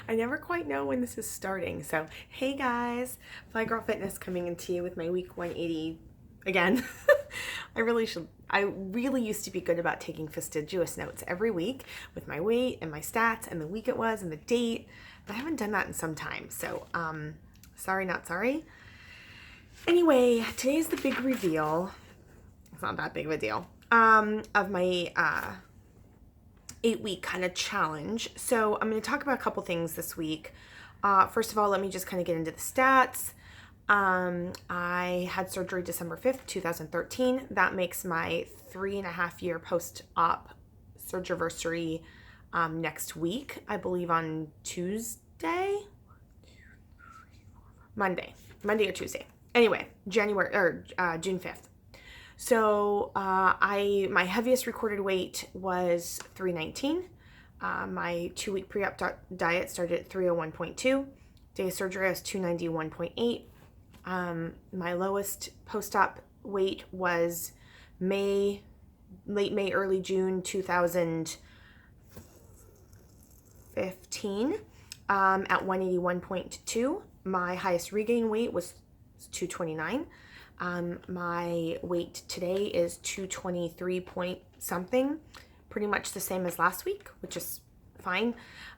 I never quite know when this is starting. So, hey guys, FlyeGirl Fitness coming into you with my week 180 again. I really used to be good about taking fastidious notes every week with my weight and my stats and the week it was and the date, but I haven't done that in some time. So, sorry, not sorry. Anyway, today's the big reveal. It's not that big of a deal. Of my 8-week kind of challenge. So I'm going to talk about a couple things this week. First of all, let me just kind of get into the stats. I had surgery December 5th, 2013. That makes my 3.5-year post-op surgery next week, I believe on Monday or Tuesday. Anyway, June 5th. So my heaviest recorded weight was 319. My 2-week pre-op diet started at 301.2. Day of surgery I was 291.8. My lowest post-op weight was late May, early June 2015 at 181.2. My highest regain weight was 229. My weight today is 223 point something, pretty much the same as last week, which is fine.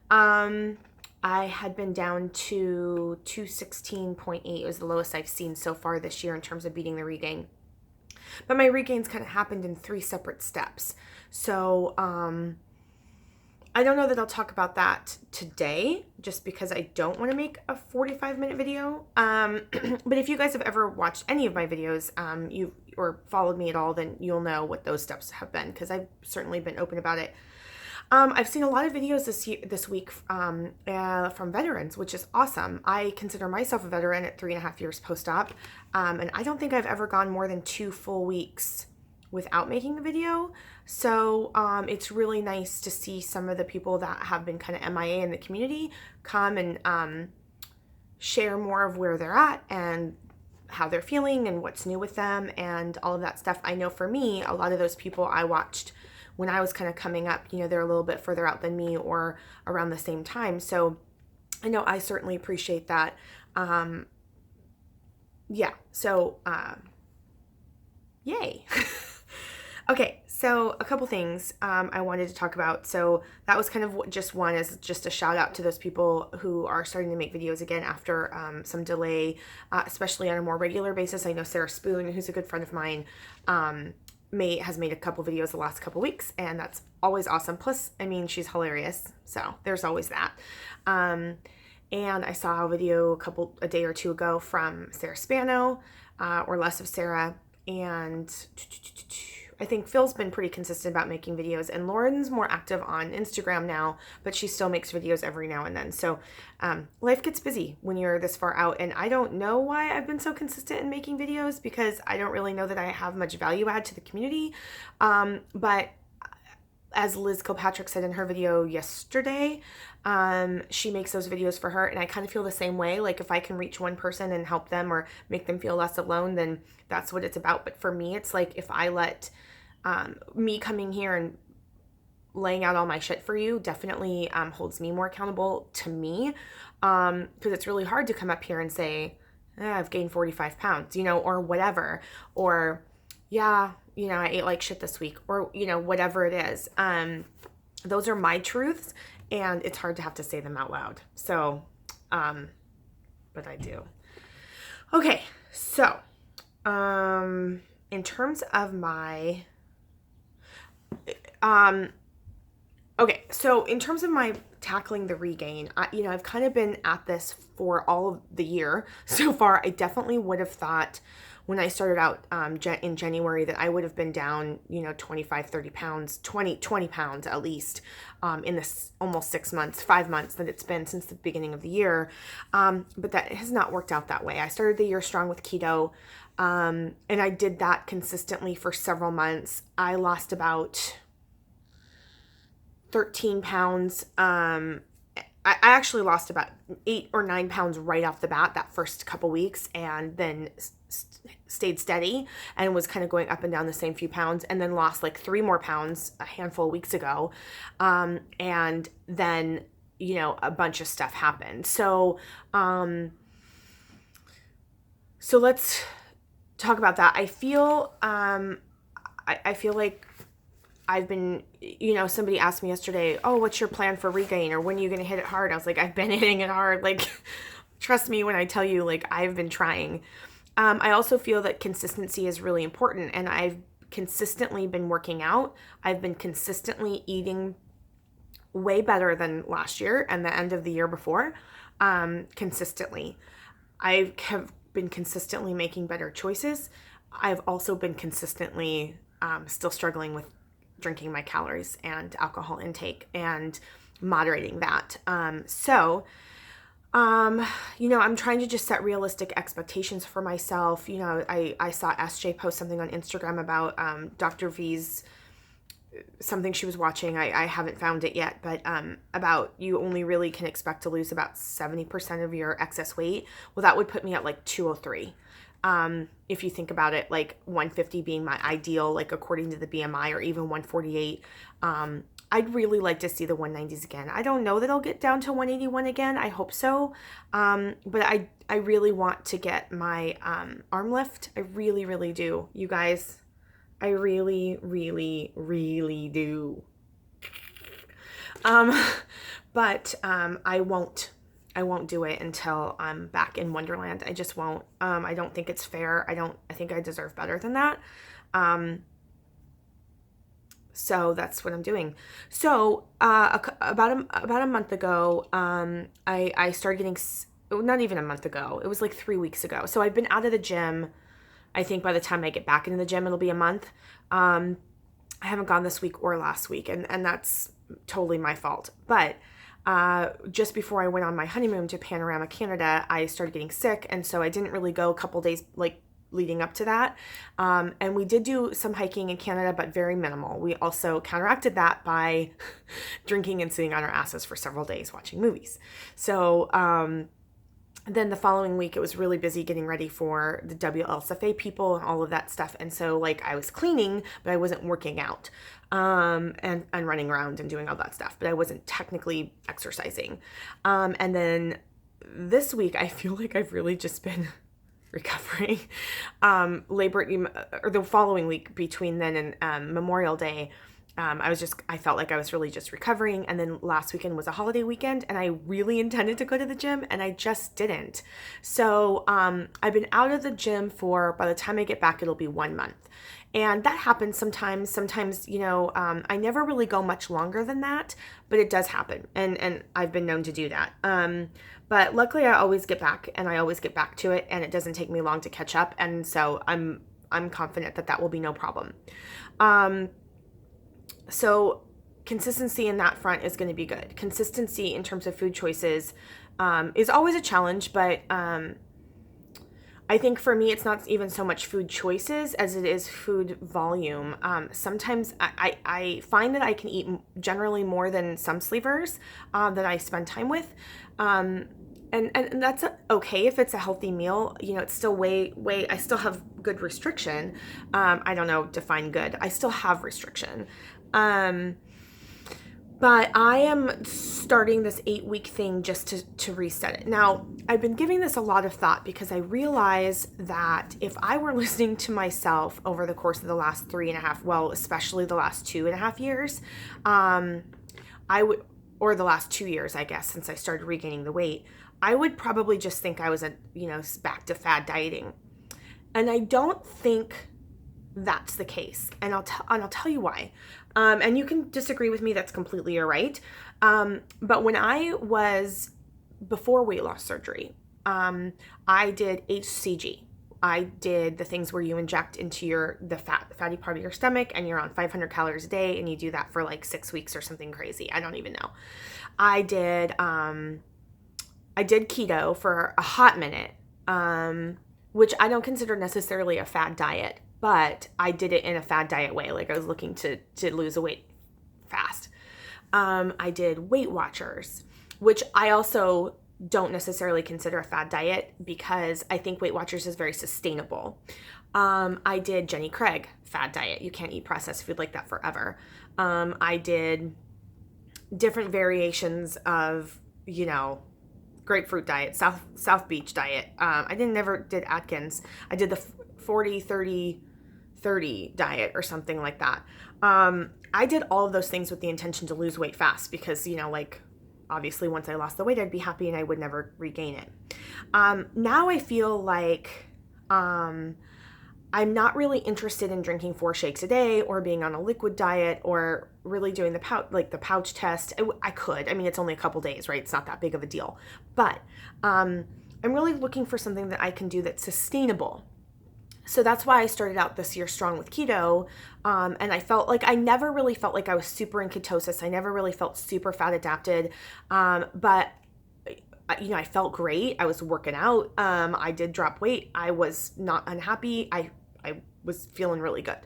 I had been down to 216.8. It was the lowest I've seen so far this year in terms of beating the regain. But my regains kind of happened in 3 separate steps. So, I don't know that I'll talk about that today just because I don't want to make a 45-minute video. But if you guys have ever watched any of my videos, or followed me at all, then you'll know what those steps have been because I've certainly been open about it. I've seen a lot of videos this week from veterans, which is awesome. I consider myself a veteran at 3.5 years post-op, and I don't think I've ever gone more than 2 full weeks without making a video. So it's really nice to see some of the people that have been kind of MIA in the community come and share more of where they're at and how they're feeling and what's new with them and all of that stuff. I know for me, a lot of those people I watched when I was kind of coming up, they're a little bit further out than me or around the same time. So I know I certainly appreciate that. Yay. Okay, so a couple things I wanted to talk about. So that was kind of just one, as just a shout out to those people who are starting to make videos again after some delay, especially on a more regular basis. I know Sarah Spoon, who's a good friend of mine, has made a couple videos the last couple weeks, and that's always awesome. Plus, I mean, she's hilarious, so there's always that. And I saw a video a day or two ago from Sarah Spano, or Less of Sarah, and I think Phil's been pretty consistent about making videos, and Lauren's more active on Instagram now, but she still makes videos every now and then. So life gets busy when you're this far out, and I don't know why I've been so consistent in making videos because I don't really know that I have much value add to the community. But as Liz Kilpatrick said in her video yesterday, she makes those videos for her, and I kind of feel the same way. Like if I can reach one person and help them or make them feel less alone, then that's what it's about. But for me, it's like if I let me coming here and laying out all my shit for you definitely holds me more accountable to me, because it's really hard to come up here and say, I've gained 45 pounds, or whatever, or yeah, I ate like shit this week, or, whatever it is. Those are my truths, and it's hard to have to say them out loud. So, but I do. Okay. So, in terms of my, in terms of my tackling the regain, I've kind of been at this for all of the year so far. I definitely would have thought when I started out in January that I would have been down, 25, 30 pounds, 20 pounds at least in this almost 5 months that it's been since the beginning of the year. But that has not worked out that way. I started the year strong with keto, and I did that consistently for several months. I lost about 13 pounds. I actually lost about 8 or 9 pounds right off the bat that first couple weeks, and then stayed steady and was kind of going up and down the same few pounds, and then lost like 3 more pounds a handful of weeks ago. And then a bunch of stuff happened. So let's talk about that. I feel like I've been, somebody asked me yesterday, oh, what's your plan for regain, or when are you going to hit it hard? I was like, I've been hitting it hard. Like, trust me when I tell you, like, I've been trying. I also feel that consistency is really important, and I've consistently been working out. I've been consistently eating way better than last year and the end of the year before, consistently. I have been consistently making better choices. I've also been consistently still struggling with drinking my calories and alcohol intake and moderating that. I'm trying to just set realistic expectations for myself. I saw SJ post something on Instagram about Dr. V's, something she was watching. I haven't found it yet, but about you only really can expect to lose about 70% of your excess weight. Well, that would put me at like 203. If you think about it, like 150 being my ideal, like according to the BMI, or even 148. I'd really like to see the 190s again. I don't know that I'll get down to 181 again. I hope so. But I really want to get my arm lift. I really, really do. You guys, I really, really, really do. But I won't do it until I'm back in Wonderland. I just won't. I don't think it's fair. I think I deserve better than that. So that's what I'm doing. So about a month ago, I started getting, not even a month ago, it was like 3 weeks ago. So I've been out of the gym. I think by the time I get back into the gym, it'll be a month. I haven't gone this week or last week, and that's totally my fault. But just before I went on my honeymoon to Panorama, Canada, I started getting sick, and so I didn't really go a couple days leading up to that. And we did do some hiking in Canada, but very minimal. We also counteracted that by drinking and sitting on our asses for several days watching movies. So then the following week, it was really busy getting ready for the WLSFA people and all of that stuff. And so I was cleaning, but I wasn't working out, and running around and doing all that stuff, but I wasn't technically exercising. And then this week, I feel like I've really just been recovering. Or the following week between then and Memorial Day, I felt like I was really just recovering. And then last weekend was a holiday weekend, and I really intended to go to the gym, and I just didn't. So I've been out of the gym for, by the time I get back, it'll be 1 month. And that happens sometimes. Sometimes, I never really go much longer than that, but it does happen. And I've been known to do that. But luckily I always get back, and I always get back to it, and it doesn't take me long to catch up. And so I'm confident that will be no problem. So consistency in that front is going to be good. Consistency in terms of food choices is always a challenge, but I think for me, it's not even so much food choices as it is food volume. Sometimes I find that I can eat generally more than some sleepers that I spend time with. And that's okay if it's a healthy meal. It's still I still have good restriction. I don't know, define good. I still have restriction. But I am starting this 8-week thing just to reset it. Now, I've been giving this a lot of thought because I realize that if I were listening to myself over the course of the last 3.5, well, especially the last 2.5 years, I would, or the last 2 years, I guess, since I started regaining the weight, I would probably just think I was back to fad dieting. And I don't think that's the case. And I'll tell you why. And you can disagree with me. That's completely all right. But when I was before weight loss surgery, I did HCG. I did the things where you inject into the fatty part of your stomach, and you're on 500 calories a day, and you do that for like 6 weeks or something crazy. I don't even know. I did keto for a hot minute, which I don't consider necessarily a fad diet, but I did it in a fad diet way. Like I was looking to lose a weight fast. I did Weight Watchers, which I also don't necessarily consider a fad diet because I think Weight Watchers is very sustainable. I did Jenny Craig fad diet. You can't eat processed food like that forever. I did different variations of, grapefruit diet, South Beach diet. I never did Atkins. I did the 40, 30, 30 diet or something like that. I did all of those things with the intention to lose weight fast because, obviously once I lost the weight, I'd be happy and I would never regain it. Now I feel like I'm not really interested in drinking 4 shakes a day or being on a liquid diet or really doing the pouch test. I could. I mean, it's only a couple days, right? It's not that big of a deal. But I'm really looking for something that I can do that's sustainable. So that's why I started out this year strong with keto. And I never really felt like I was super in ketosis. I never really felt super fat adapted. But I felt great. I was working out. I did drop weight. I was not unhappy. I was feeling really good.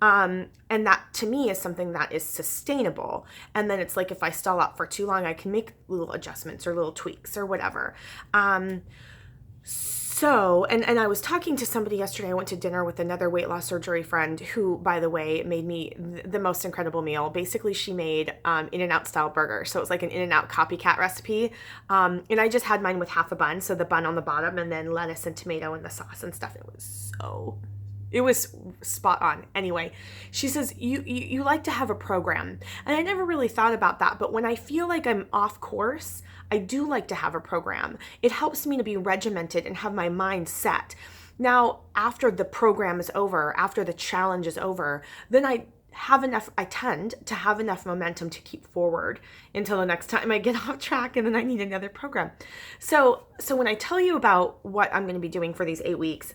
And that to me is something that is sustainable. And then it's like, if I stall out for too long, I can make little adjustments or little tweaks or whatever. So, and I was talking to somebody yesterday. I went to dinner with another weight loss surgery friend who, by the way, made me the most incredible meal. Basically, she made In-N-Out style burger. So it was like an In-N-Out copycat recipe. And I just had mine with half a bun. So the bun on the bottom and then lettuce and tomato and the sauce and stuff. It was spot on. Anyway, she says, you like to have a program. And I never really thought about that. But when I feel like I'm off course, I do like to have a program. It helps me to be regimented and have my mind set. Now, after the program is over, after the challenge is over, then I tend to have enough momentum to keep forward until the next time I get off track and then I need another program. So when I tell you about what I'm going to be doing for these 8 weeks,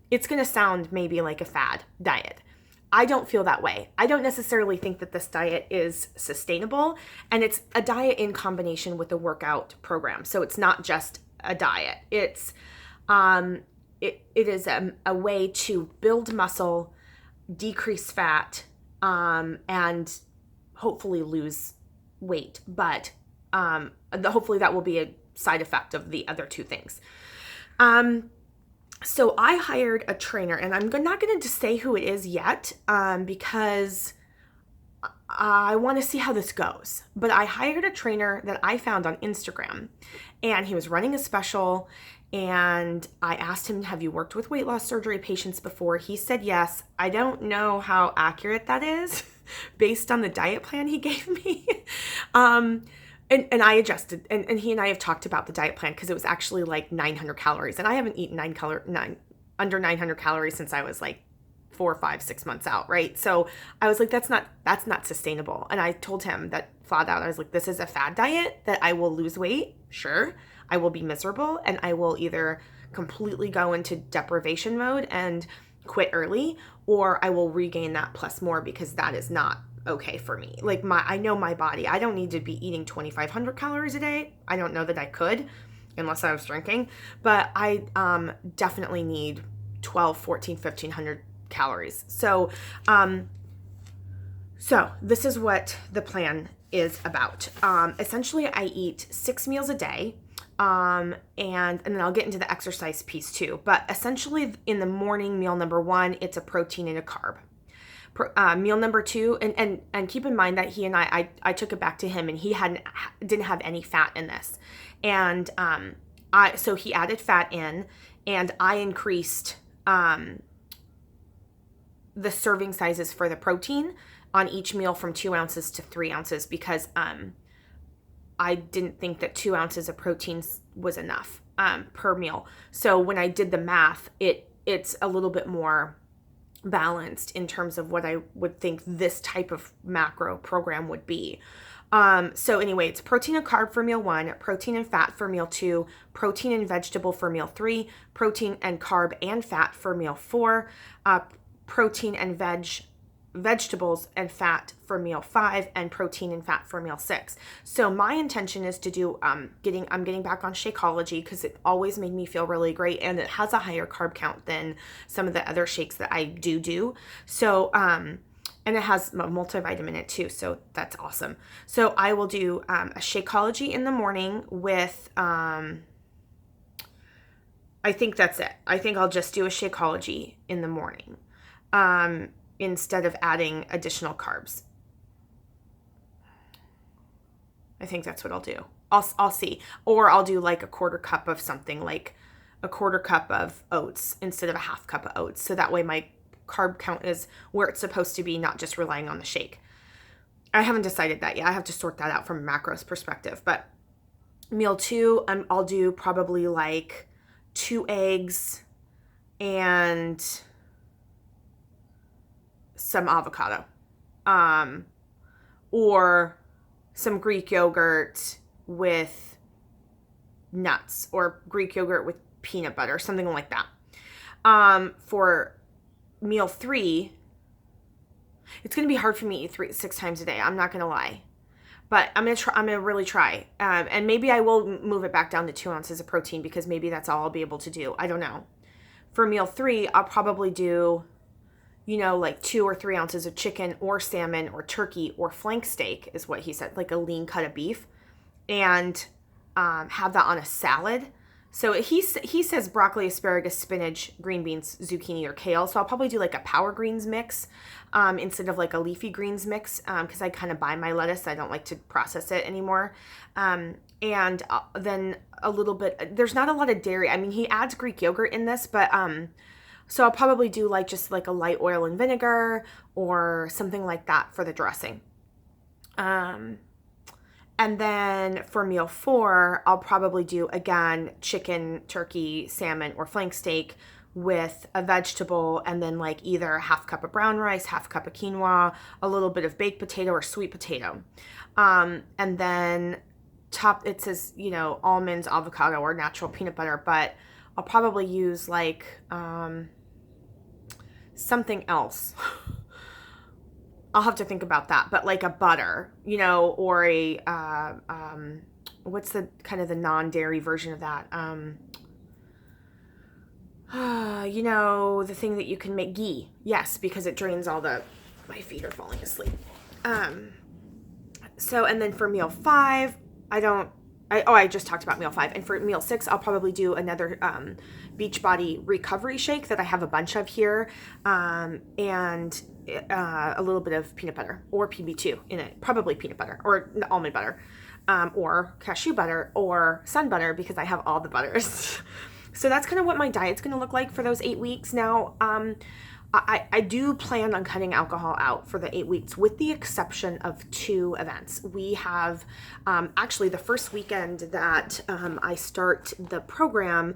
it's going to sound maybe like a fad diet. I don't feel that way. I don't necessarily think that this diet is sustainable, and it's a diet in combination with a workout program. So it's not just a diet. It's it is a way to build muscle, decrease fat, and hopefully lose weight. But hopefully that will be a side effect of the other 2 things. So I hired a trainer, and I'm not going to say who it is yet because I want to see how this goes. But I hired a trainer that I found on Instagram, and he was running a special, and I asked him, have you worked with weight loss surgery patients before? He said yes. I don't know how accurate that is based on the diet plan he gave me. And I adjusted, and he and I have talked about the diet plan because it was actually like 900 calories. And I haven't eaten under 900 calories since I was like 4, 5, 6 months out, right? So I was like, that's not sustainable. And I told him that flat out. I was like, this is a fad diet that I will lose weight. Sure. I will be miserable, and I will either completely go into deprivation mode and quit early, or I will regain that plus more because that is not okay for me. Like I know my body. I don't need to be eating 2,500 calories a day. I don't know that I could unless I was drinking, but I definitely need 12, 14, 1,500 calories. So this is what the plan is about. Essentially I eat 6 meals a day. And then I'll get into the exercise piece too, but essentially in the morning, meal number 1, it's a protein and a carb. Meal number 2, and keep in mind that he and I took it back to him, and he didn't have any fat in this, and so he added fat in, and I increased the serving sizes for the protein on each meal from 2 ounces to 3 ounces because I didn't think that 2 ounces of protein was enough per meal. So when I did the math, it's a little bit more balanced in terms of what I would think this type of macro program would be. So anyway, it's protein and carb for meal 1, protein and fat for meal 2, protein and vegetable for meal 3, protein and carb and fat for meal 4, protein and vegetables and fat for meal 5, and protein and fat for meal 6. So my intention is to do I'm getting back on Shakeology because it always made me feel really great, and it has a higher carb count than some of the other shakes that I do. So and it has a multivitamin in it too, so that's awesome. So I will do a Shakeology in the morning with I think that's it. I think I'll just do a Shakeology in the morning. Instead of adding additional carbs. I think that's what I'll do. I'll see. Or I'll do like a quarter cup of something, like a quarter cup of oats instead of a half cup of oats. So that way my carb count is where it's supposed to be, not just relying on the shake. I haven't decided that yet. I have to sort that out from a macros perspective. But meal 2, I'll do probably like 2 eggs and some avocado. Or some Greek yogurt with nuts, or Greek yogurt with peanut butter, something like that. For meal 3, it's going to be hard for me to eat 6 times a day. I'm not going to lie. But I'm going to really try. And maybe I will move it back down to 2 ounces of protein, because maybe that's all I'll be able to do. I don't know. For meal 3, I'll probably do, like 2 or 3 ounces of chicken or salmon or turkey or flank steak is what he said, like a lean cut of beef, and have that on a salad. So he says broccoli, asparagus, spinach, green beans, zucchini, or kale. So I'll probably do like a power greens mix instead of like a leafy greens mix, because I kind of buy my lettuce. I don't like to process it anymore. And then a little bit, there's not a lot of dairy. I mean, he adds Greek yogurt in this, but so I'll probably do like just like a light oil and vinegar or something like that for the dressing. And then for meal 4, I'll probably do, again, chicken, turkey, salmon, or flank steak with a vegetable, and then like either a half cup of brown rice, half cup of quinoa, a little bit of baked potato or sweet potato. And then it says, almonds, avocado, or natural peanut butter, but I'll probably use like something else. I'll have to think about that, but like a butter, or a, what's the kind of the non-dairy version of that? The thing that you can make, ghee. Yes, because it drains my feet are falling asleep. So, and then for meal 5, I just talked about meal 5. And for meal 6, I'll probably do another Beachbody recovery shake that I have a bunch of here, and a little bit of peanut butter or PB2 in it, probably peanut butter or almond butter, or cashew butter or sun butter, because I have all the butters. So that's kind of what my diet's going to look like for those 8 weeks. Now, I do plan on cutting alcohol out for the 8 weeks, with the exception of 2 events. We have, actually the first weekend that I start the program,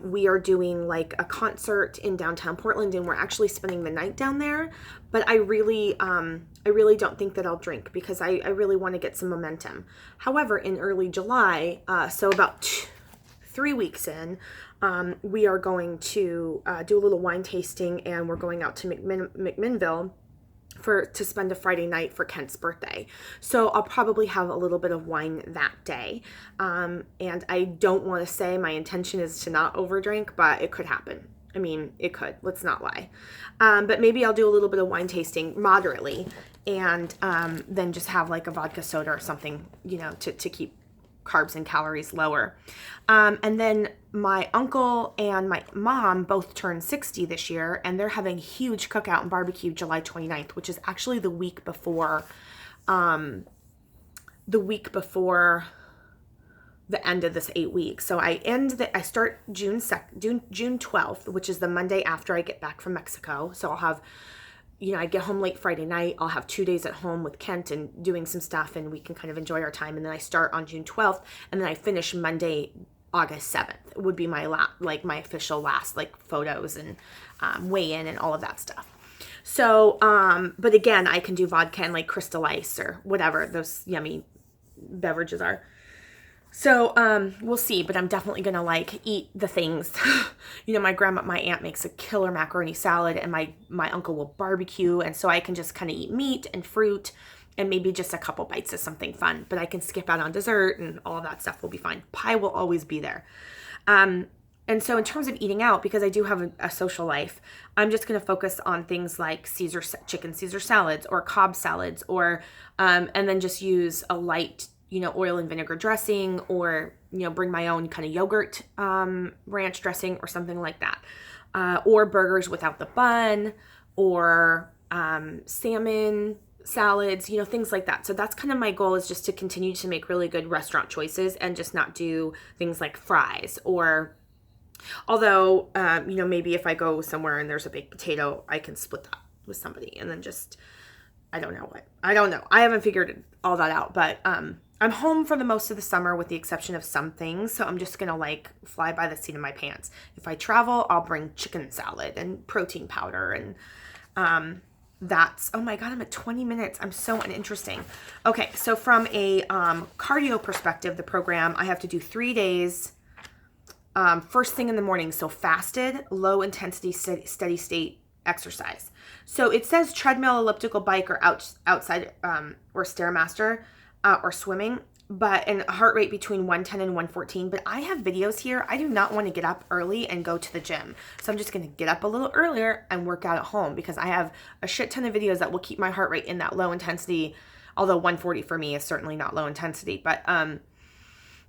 we are doing like a concert in downtown Portland, and we're actually spending the night down there. But I really don't think that I'll drink, because I really want to get some momentum. However, in early July, so about 3 weeks in, we are going to do a little wine tasting, and we're going out to McMinnville to spend a Friday night for Kent's birthday. So I'll probably have a little bit of wine that day. And I don't want to say my intention is to not overdrink, but it could happen. I mean, it could. Let's not lie. But maybe I'll do a little bit of wine tasting moderately, and then just have like a vodka soda or something, to keep carbs and calories lower. And then my uncle and my mom both turned 60 this year, and they're having a huge cookout and barbecue July 29th, which is actually the week before the end of this 8 weeks. So I start June 12th, which is the Monday after I get back from Mexico. So I'll have, I get home late Friday night. I'll have 2 days at home with Kent and doing some stuff, and we can kind of enjoy our time. And then I start on June 12th, and then I finish Monday, August 7th. It would be my my official last photos and weigh in and all of that stuff. So, but again, I can do vodka and Crystal Ice or whatever those yummy beverages are. So, we'll see, but I'm definitely going to eat the things. My aunt makes a killer macaroni salad, and my uncle will barbecue. And so I can just kind of eat meat and fruit and maybe just a couple bites of something fun, but I can skip out on dessert, and all of that stuff will be fine. Pie will always be there. And so in terms of eating out, because I do have a social life, I'm just going to focus on things like chicken Caesar salads or Cobb salads, or, and then just use a light, oil and vinegar dressing, or, bring my own kind of yogurt, ranch dressing or something like that. Or burgers without the bun, or, salmon, salads, you know, things like that. So that's kind of my goal, is just to continue to make really good restaurant choices and just not do things like fries. Or although, you know, maybe if I go somewhere and there's a baked potato, I can split that with somebody and then just, I don't know. I haven't figured all that out, but I'm home for the most of the summer with the exception of some things. So I'm just going to like fly by the seat of my pants. If I travel, I'll bring chicken salad and protein powder. And that's, oh my God, I'm at 20 minutes. I'm so uninteresting. Okay. So from a cardio perspective, the program, I have to do 3 days first thing in the morning. So fasted, low intensity, steady state exercise. So it says treadmill, elliptical bike, or outside or Stairmaster or swimming, but and heart rate between 110 and 114. But I have videos here. I do not want to get up early and go to the gym. So I'm just going to get up a little earlier and work out at home, because I have a shit ton of videos that will keep my heart rate in that low intensity. Although 140 for me is certainly not low intensity, but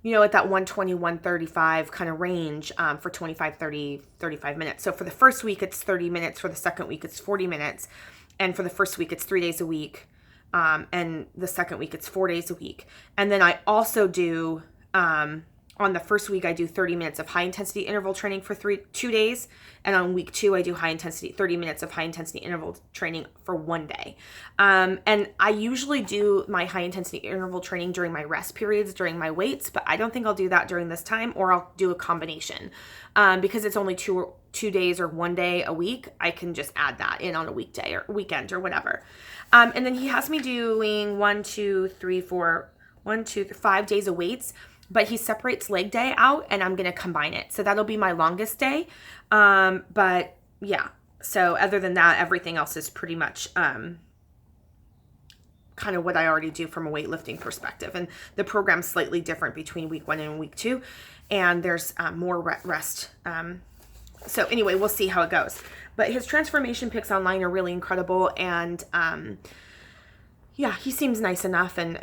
you know, at that 120, 135 kind of range for 25, 30, 35 minutes. So for the first week, it's 30 minutes. For the second week, it's 40 minutes. And for the first week, it's 3 days a week. And the second week, it's 4 days a week. And then I also do, on the first week, I do 30 minutes of high intensity interval training for 2 days. And on week 2, I do 30 minutes of high intensity interval training for 1 day. And I usually do my high intensity interval training during my rest periods, during my weights, but I don't think I'll do that during this time, or I'll do a combination. Because it's only 2 days or 1 day a week, I can just add that in on a weekday or weekend or whatever. And then he has me doing 5 days of weights, but he separates leg day out, and I'm going to combine it. So that'll be my longest day. But yeah, so other than that, everything else is pretty much kind of what I already do from a weightlifting perspective. And the program's slightly different between week 1 and week 2, and there's more rest. So anyway, we'll see how it goes. But his transformation pics online are really incredible. And yeah, he seems nice enough, and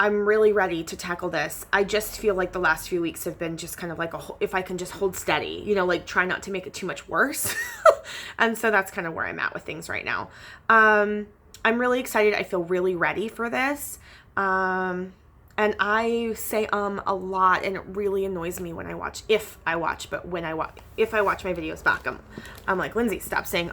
I'm really ready to tackle this. I just feel like the last few weeks have been just kind of like if I can just hold steady, you know, like try not to make it too much worse. And so that's kind of where I'm at with things right now. I'm really excited. I feel really ready for this. And I say a lot, and it really annoys me when I watch, if I watch my videos back, I'm like, Lindsay, stop saying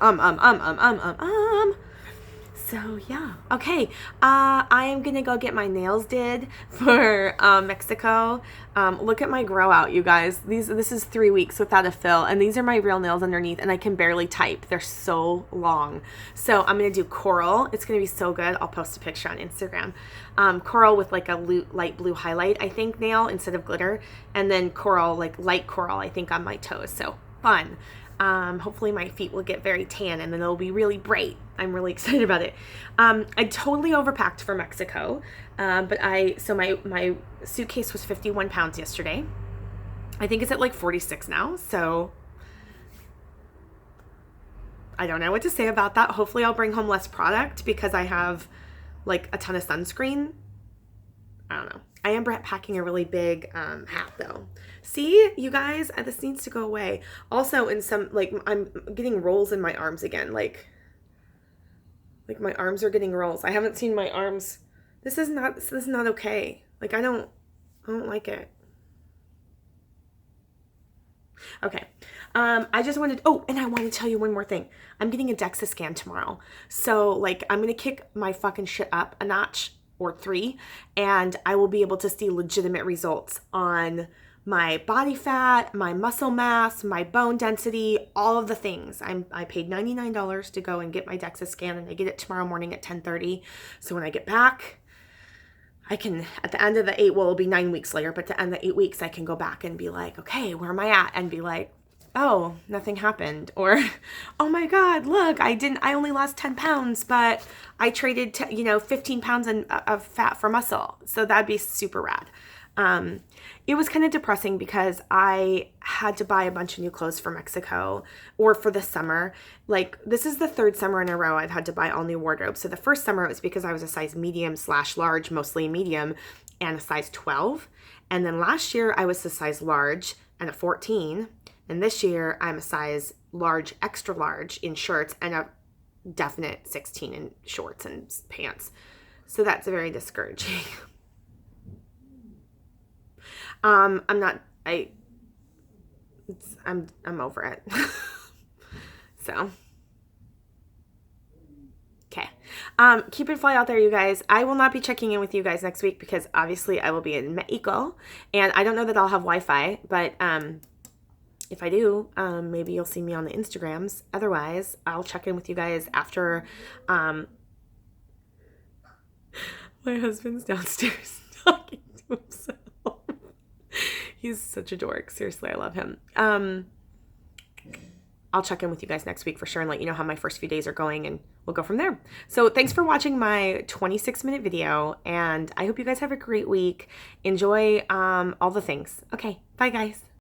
So yeah, okay. I am gonna go get my nails did for Mexico. Look at my grow out, you guys. This is 3 weeks without a fill, and these are my real nails underneath, and I can barely type. They're so long. So I'm gonna do coral. It's gonna be so good. I'll post a picture on Instagram. Coral with like a light blue highlight, I think, nail instead of glitter, and then coral, like light coral, I think, on my toes. So fun. Hopefully my feet will get very tan, and then it'll be really bright. I'm really excited about it. I totally overpacked for Mexico. But my suitcase was 51 pounds yesterday. I think it's at like 46 now. So I don't know what to say about that. Hopefully I'll bring home less product because I have like a ton of sunscreen. I don't know. I am packing a really big hat though. See, you guys, this needs to go away. Also, in some, like, I'm getting rolls in my arms again. Like my arms are getting rolls. I haven't seen my arms. This is not okay. Like, I don't like it. Okay. I just wanted, and I want to tell you one more thing. I'm getting a DEXA scan tomorrow. So, like, I'm going to kick my fucking shit up a notch or 3, and I will be able to see legitimate results on my body fat, my muscle mass, my bone density, all of the things. I paid $99 to go and get my DEXA scan, and I get it tomorrow morning at 10:30. So when I get back, I can, at the end of the 8, well, it'll be 9 weeks later, but at the end of the 8 weeks, I can go back and be like, okay, where am I at? And be like, oh, nothing happened. Or, oh my God, look, I only lost 10 pounds, but I traded, 15 pounds of fat for muscle. So that'd be super rad. It was kind of depressing because I had to buy a bunch of new clothes for Mexico or for the summer. Like, this is the 3rd summer in a row I've had to buy all new wardrobe. So the first summer it was because I was a size medium/large, mostly medium, and a size 12. And then last year I was a size large and a 14. And this year I'm a size large, extra large in shirts and a definite 16 in shorts and pants. So that's very discouraging. I'm over it. So, okay. Keep it fly out there, you guys. I will not be checking in with you guys next week because obviously I will be in Mexico, and I don't know that I'll have Wi-Fi, but if I do, maybe you'll see me on the Instagrams. Otherwise, I'll check in with you guys after my husband's downstairs talking to himself. He's such a dork. Seriously, I love him. I'll check in with you guys next week for sure and let you know how my first few days are going, and we'll go from there. So thanks for watching my 26-minute video, and I hope you guys have a great week. Enjoy all the things. Okay, bye guys.